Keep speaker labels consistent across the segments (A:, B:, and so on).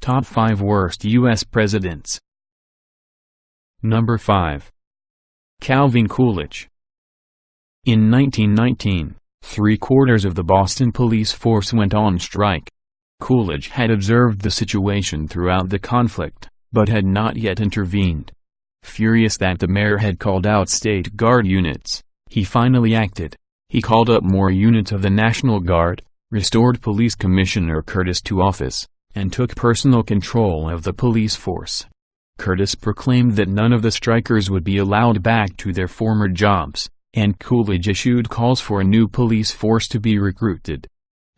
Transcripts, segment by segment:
A: Top 5 Worst U.S. Presidents. Number 5. Calvin Coolidge. In 1919, 3/4 of the Boston police force went on strike. Coolidge had observed the situation throughout the conflict, but had not yet intervened. Furious that the mayor had called out state guard units, he finally acted. He called up more units of the National Guard, restored Police Commissioner Curtis to office, and took personal control of the police force. Curtis proclaimed that none of the strikers would be allowed back to their former jobs, and Coolidge issued calls for a new police force to be recruited.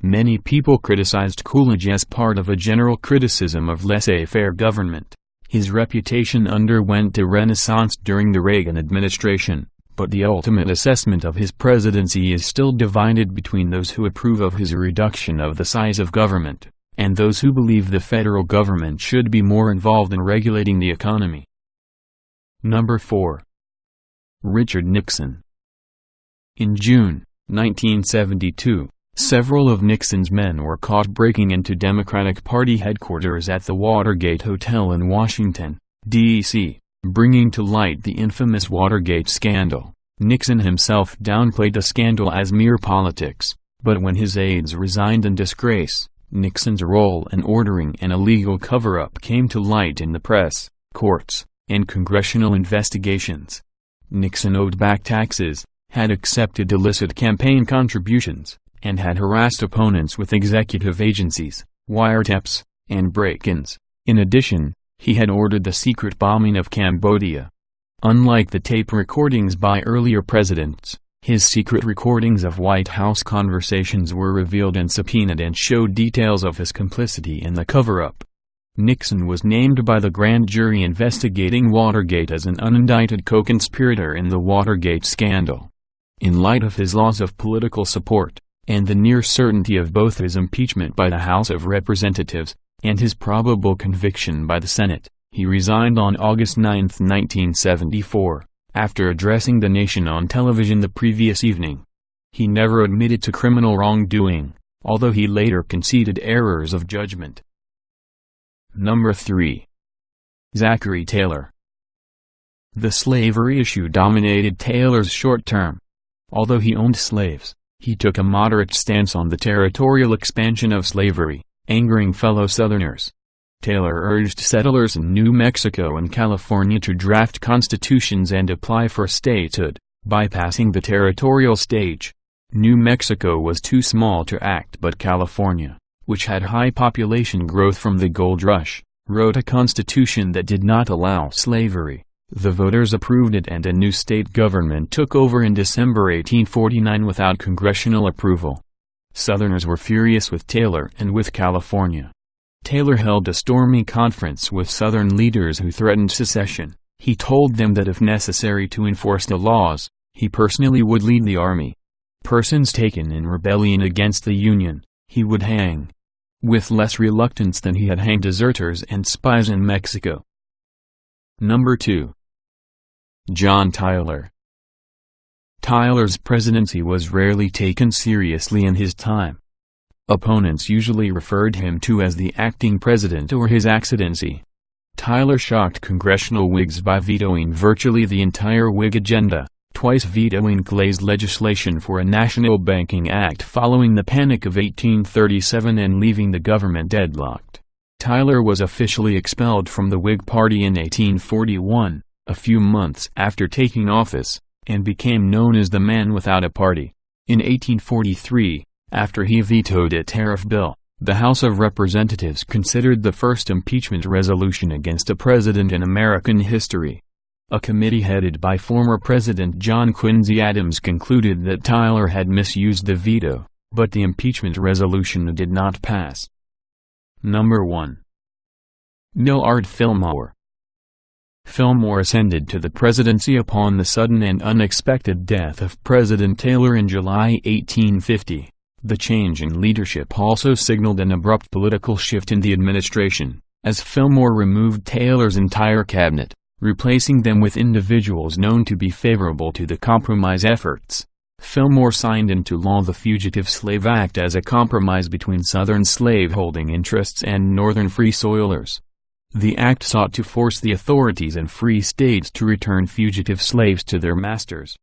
A: Many people criticized Coolidge as part of a general criticism of laissez-faire government. His reputation underwent a renaissance during the Reagan administration, but the ultimate assessment of his presidency is still divided between those who approve of his reduction of the size of government, and those who believe the federal government should be more involved in regulating the economy. Number 4. Richard Nixon. In June 1972, several of Nixon's men were caught breaking into Democratic Party headquarters at the Watergate Hotel in Washington, D.C., bringing to light the infamous Watergate scandal. Nixon himself downplayed the scandal as mere politics, but when his aides resigned in disgrace, Nixon's role in ordering an illegal cover-up came to light in the press, courts, and congressional investigations. Nixon owed back taxes, had accepted illicit campaign contributions, and had harassed opponents with executive agencies, wiretaps, and break-ins. In addition, he had ordered the secret bombing of Cambodia. Unlike the tape recordings by earlier presidents, his secret recordings of White House conversations were revealed and subpoenaed and showed details of his complicity in the cover-up. Nixon was named by the grand jury investigating Watergate as an unindicted co-conspirator in the Watergate scandal. In light of his loss of political support, and the near certainty of both his impeachment by the House of Representatives, and his probable conviction by the Senate, he resigned on August 9, 1974. After addressing the nation on television the previous evening. He never admitted to criminal wrongdoing, although he later conceded errors of judgment. Number 3. Zachary Taylor. The slavery issue dominated Taylor's short term. Although he owned slaves, he took a moderate stance on the territorial expansion of slavery, angering fellow Southerners. Taylor urged settlers in New Mexico and California to draft constitutions and apply for statehood, bypassing the territorial stage. New Mexico was too small to act, but California, which had high population growth from the gold rush, wrote a constitution that did not allow slavery. The voters approved it and a new state government took over in December 1849 without congressional approval. Southerners were furious with Taylor and with California. Taylor held a stormy conference with Southern leaders who threatened secession. He told them that if necessary to enforce the laws, he personally would lead the army. Persons taken in rebellion against the Union, he would hang. With less reluctance than he had hanged deserters and spies in Mexico. Number 2. John Tyler. Tyler's presidency was rarely taken seriously in his time. Opponents usually referred him to as the acting president or his excellency. Tyler shocked congressional Whigs by vetoing virtually the entire Whig agenda, twice vetoing Clay's legislation for a national banking act following the Panic of 1837 and leaving the government deadlocked. Tyler was officially expelled from the Whig Party in 1841, a few months after taking office, and became known as the Man Without a Party. In 1843, after he vetoed a tariff bill, the House of Representatives considered the first impeachment resolution against a president in American history. A committee headed by former President John Quincy Adams concluded that Tyler had misused the veto, but the impeachment resolution did not pass. Number 1. Millard Fillmore. Fillmore ascended to the presidency upon the sudden and unexpected death of President Taylor in July 1850. The change in leadership also signaled an abrupt political shift in the administration, as Fillmore removed Taylor's entire cabinet, replacing them with individuals known to be favorable to the compromise efforts. Fillmore signed into law the Fugitive Slave Act as a compromise between Southern slaveholding interests and Northern Free Soilers. The act sought to force the authorities in free states to return fugitive slaves to their masters.